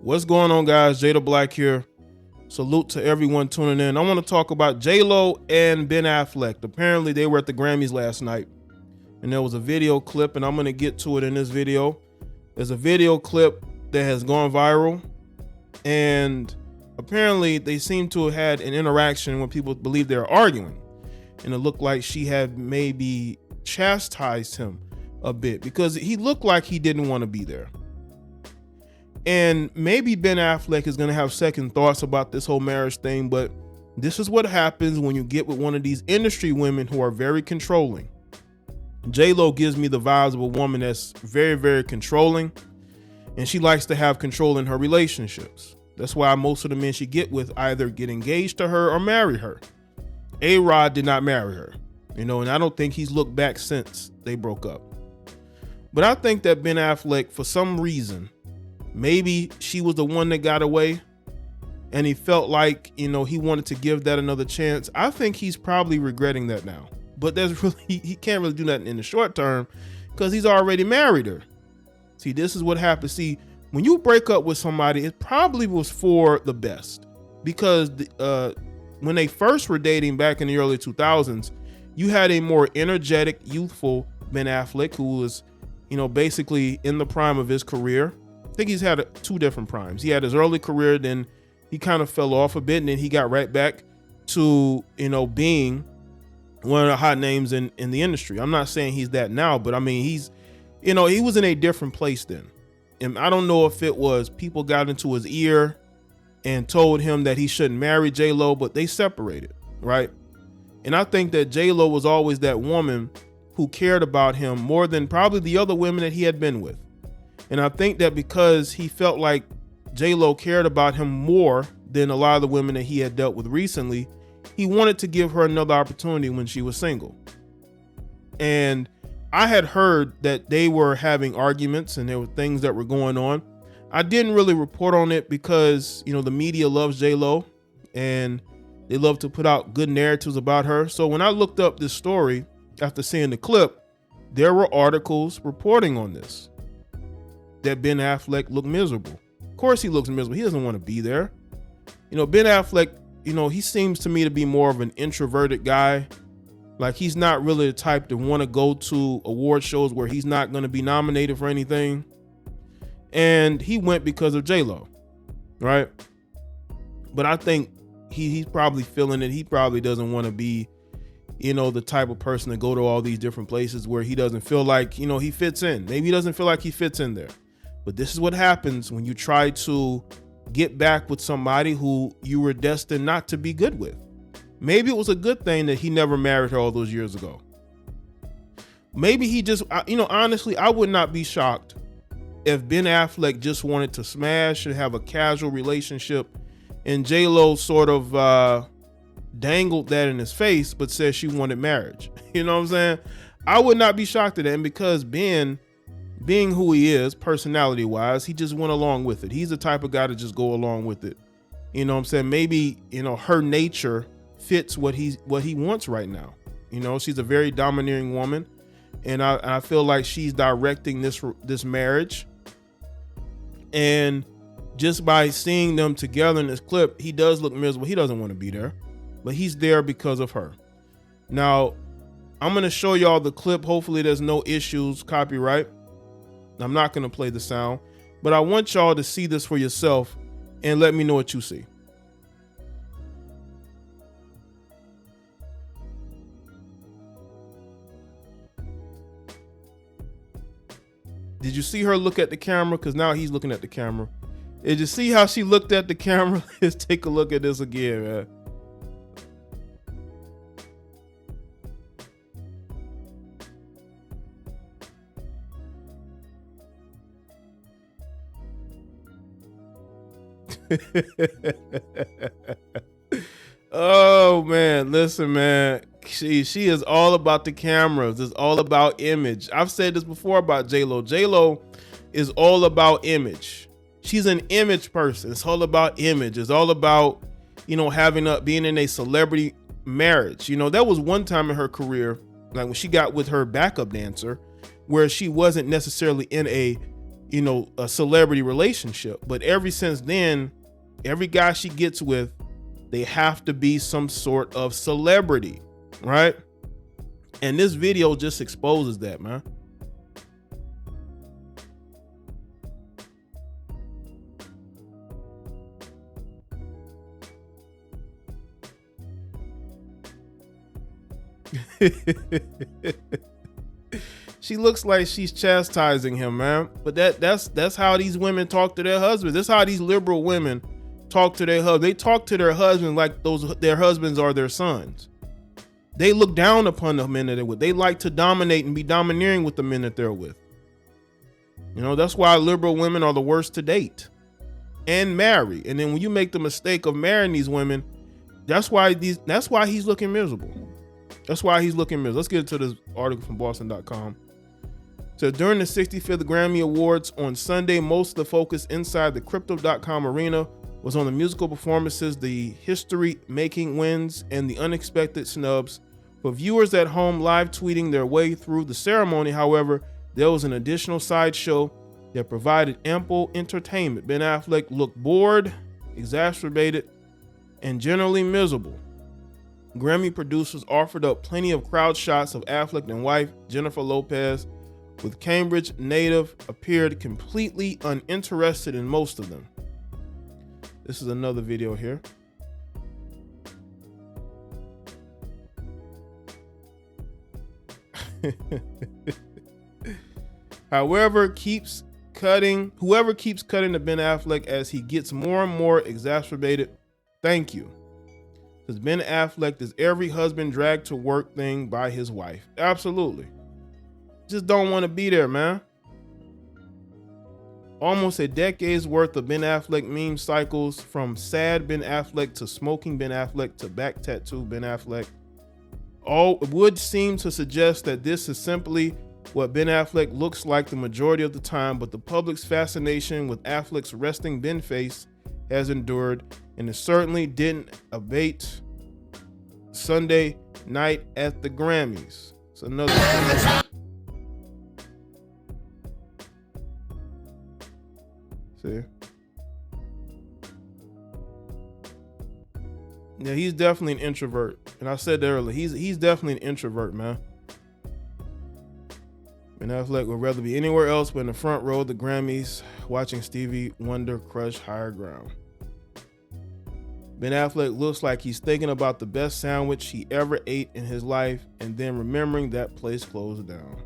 What's going on, guys? Jay the Black here. Salute to everyone tuning in. I want to talk about J.Lo and Ben Affleck. Apparently, they were at the Grammys last night, and there was a video clip, and I'm going to get to it in this video. There's a video clip that has gone viral, and apparently, they seem to have had an interaction when people believe they're arguing, and it looked like she had maybe chastised him a bit because he looked like he didn't want to be there. And maybe Ben Affleck is going to have second thoughts about this whole marriage thing, but this is what happens when you get with one of these industry women who are very controlling. J.Lo gives me the vibes of a woman that's very, very controlling, and she likes to have control in her relationships. That's why most of the men she get with either get engaged to her or marry her. A-Rod did not marry her, and I don't think he's looked back since they broke up. But I think that Ben Affleck, for some reason, maybe she was the one that got away and he felt like, he wanted to give that another chance. I think he's probably regretting that now. But he can't really do nothing in the short term because he's already married her. See, this is what happens. See, when you break up with somebody, it probably was for the best because when they first were dating back in the early 2000s, you had a more energetic, youthful Ben Affleck who was, basically in the prime of his career. I think he's had two different primes. He had his early career, then he kind of fell off a bit, and then he got right back to, being one of the hot names in the industry. I'm not saying he's that now, but I mean, he's, he was in a different place then. And I don't know if it was people got into his ear and told him that he shouldn't marry J.Lo, but they separated, right? And I think that J.Lo was always that woman who cared about him more than probably the other women that he had been with. And I think that because he felt like J.Lo cared about him more than a lot of the women that he had dealt with recently, he wanted to give her another opportunity when she was single. And I had heard that they were having arguments and there were things that were going on. I didn't really report on it because, the media loves J.Lo and they love to put out good narratives about her. So when I looked up this story after seeing the clip, there were articles reporting on this, that Ben Affleck looked miserable. Of course he looks miserable. He doesn't want to be there. Ben Affleck, he seems to me to be more of an introverted guy. Like he's not really the type to want to go to award shows where he's not going to be nominated for anything. And he went because of J.Lo, right? But I think he's probably feeling it. He probably doesn't want to be, the type of person to go to all these different places where he doesn't feel like, he fits in. Maybe he doesn't feel like he fits in there. But this is what happens when you try to get back with somebody who you were destined not to be good with. Maybe it was a good thing that he never married her all those years ago. Maybe he just, honestly, I would not be shocked if Ben Affleck just wanted to smash and have a casual relationship and J.Lo sort of dangled that in his face, but said she wanted marriage. You know what I'm saying? I would not be shocked at that. And because Ben, being who he is, personality wise, he just went along with it. He's the type of guy to just go along with it. You know what I'm saying? Maybe, her nature fits what he wants right now. She's a very domineering woman. And I feel like she's directing this marriage. And just by seeing them together in this clip, he does look miserable. He doesn't want to be there, but he's there because of her. Now, I'm going to show y'all the clip. Hopefully there's no issues, copyright. I'm not going to play the sound, but I want y'all to see this for yourself and let me know what you see. Did you see her look at the camera? Because now he's looking at the camera. Did you see how she looked at the camera? Let's take a look at this again, man. Oh man, listen, man. She is all about the cameras. It's all about image. I've said this before about J.Lo. J.Lo is all about image. She's an image person. It's all about image. It's all about, being in a celebrity marriage. That was one time in her career, like when she got with her backup dancer, where she wasn't necessarily in a a celebrity relationship. But ever since then, every guy she gets with, they have to be some sort of celebrity, right? And this video just exposes that, man. She looks like she's chastising him, man. But that's how these women talk to their husbands. That's how these liberal women talk to their husbands. They talk to their husbands like their husbands are their sons. They look down upon the men that they're with. They like to dominate and be domineering with the men that they're with. That's why liberal women are the worst to date and marry. And then when you make the mistake of marrying these women, that's why he's looking miserable. That's why he's looking miserable. Let's get into this article from Boston.com. So during the 65th Grammy Awards on Sunday, most of the focus inside the Crypto.com arena was on the musical performances, the history-making wins, and the unexpected snubs. For viewers at home live tweeting their way through the ceremony, however, there was an additional sideshow that provided ample entertainment. Ben Affleck looked bored, exacerbated, and generally miserable. Grammy producers offered up plenty of crowd shots of Affleck and wife, Jennifer Lopez, with Cambridge native appeared completely uninterested in most of them. This is another video here. Whoever keeps cutting to Ben Affleck as he gets more and more exacerbated, thank you. Because Ben Affleck is every husband dragged to work thing by his wife. Absolutely. Just don't want to be there, man. Almost a decade's worth of Ben Affleck meme cycles, from sad Ben Affleck to smoking Ben Affleck to back tattoo Ben Affleck, all would seem to suggest that this is simply what Ben Affleck looks like the majority of the time, but the public's fascination with Affleck's resting Ben face has endured, and it certainly didn't abate Sunday night at the Grammys. It's another see. Yeah, he's definitely an introvert. And I said that earlier. He's definitely an introvert, man. Ben Affleck would rather be anywhere else but in the front row of the Grammys watching Stevie Wonder crush Higher Ground. Ben Affleck looks like he's thinking about the best sandwich he ever ate in his life and then remembering that place closed down.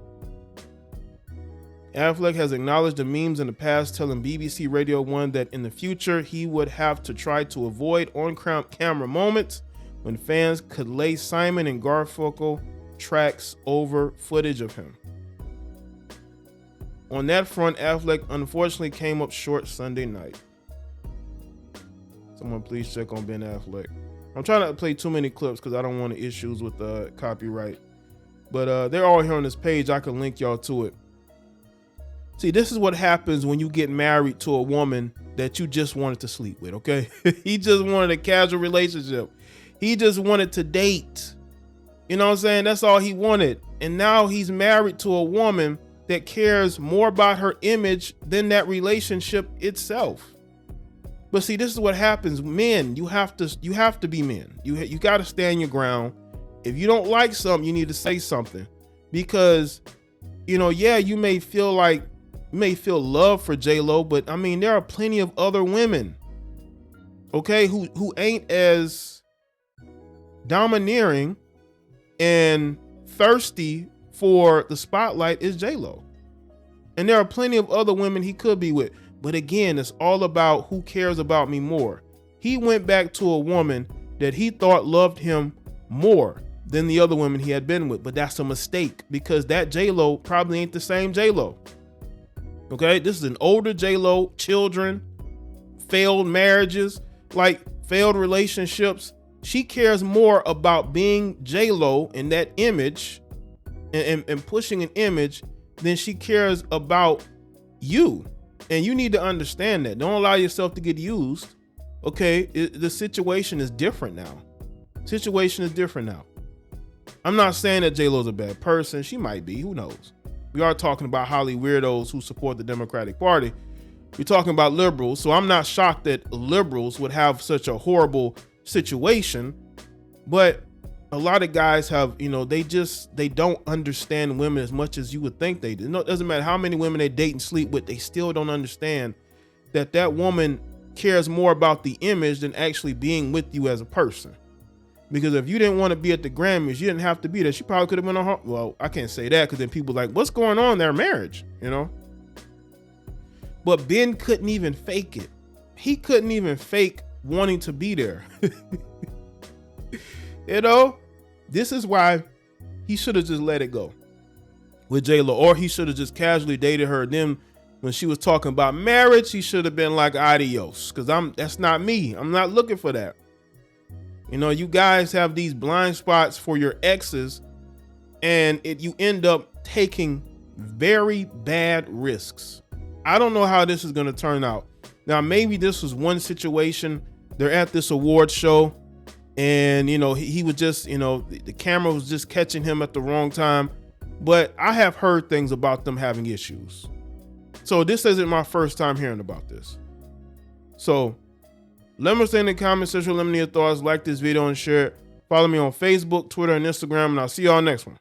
Affleck has acknowledged the memes in the past, telling BBC Radio 1 that in the future he would have to try to avoid on-camera moments when fans could lay Simon and Garfunkel tracks over footage of him. On that front, Affleck unfortunately came up short Sunday night. Someone please check on Ben Affleck. I'm trying not to play too many clips because I don't want issues with copyright. But they're all here on this page. I can link y'all to it. See, this is what happens when you get married to a woman that you just wanted to sleep with, okay? He just wanted a casual relationship. He just wanted to date. You know what I'm saying? That's all he wanted. And now he's married to a woman that cares more about her image than that relationship itself. But see, this is what happens. Men, you have to be men. You got to stand your ground. If you don't like something, you need to say something. Because, you may feel love for J.Lo, but I mean, there are plenty of other women, okay, who ain't as domineering and thirsty for the spotlight as J.Lo. And there are plenty of other women he could be with. But again, it's all about who cares about me more. He went back to a woman that he thought loved him more than the other women he had been with. But that's a mistake, because that J.Lo probably ain't the same J.Lo. Okay, this is an older J.Lo, children, failed marriages, like failed relationships. She cares more about being J.Lo and that image and pushing an image than she cares about you. And you need to understand that. Don't allow yourself to get used. Okay, the situation is different now. I'm not saying that J.Lo's a bad person. She might be, who knows? we are talking about highly weirdos who support the Democratic Party. We're talking about liberals, so I'm not shocked that liberals would have such a horrible situation. But a lot of guys have, they don't understand women as much as you would think they do. No, it doesn't matter how many women they date and sleep with, they still don't understand that woman cares more about the image than actually being with you as a person. Because if you didn't want to be at the Grammys, you didn't have to be there. She probably could have been on her. Well, I can't say that because then people are like, what's going on in their marriage? But Ben couldn't even fake it. He couldn't even fake wanting to be there. This is why he should have just let it go with J.Lo, or he should have just casually dated her. Then when she was talking about marriage, he should have been like, adios, because that's not me. I'm not looking for that. You guys have these blind spots for your exes, and you end up taking very bad risks. I don't know how this is going to turn out. Now, maybe this was one situation. They're at this award show, and he was just, the camera was just catching him at the wrong time. But I have heard things about them having issues. So this isn't my first time hearing about this. So let me know in the comment section, let me know your thoughts, like this video and share it. Follow me on Facebook, Twitter, and Instagram, and I'll see y'all next one.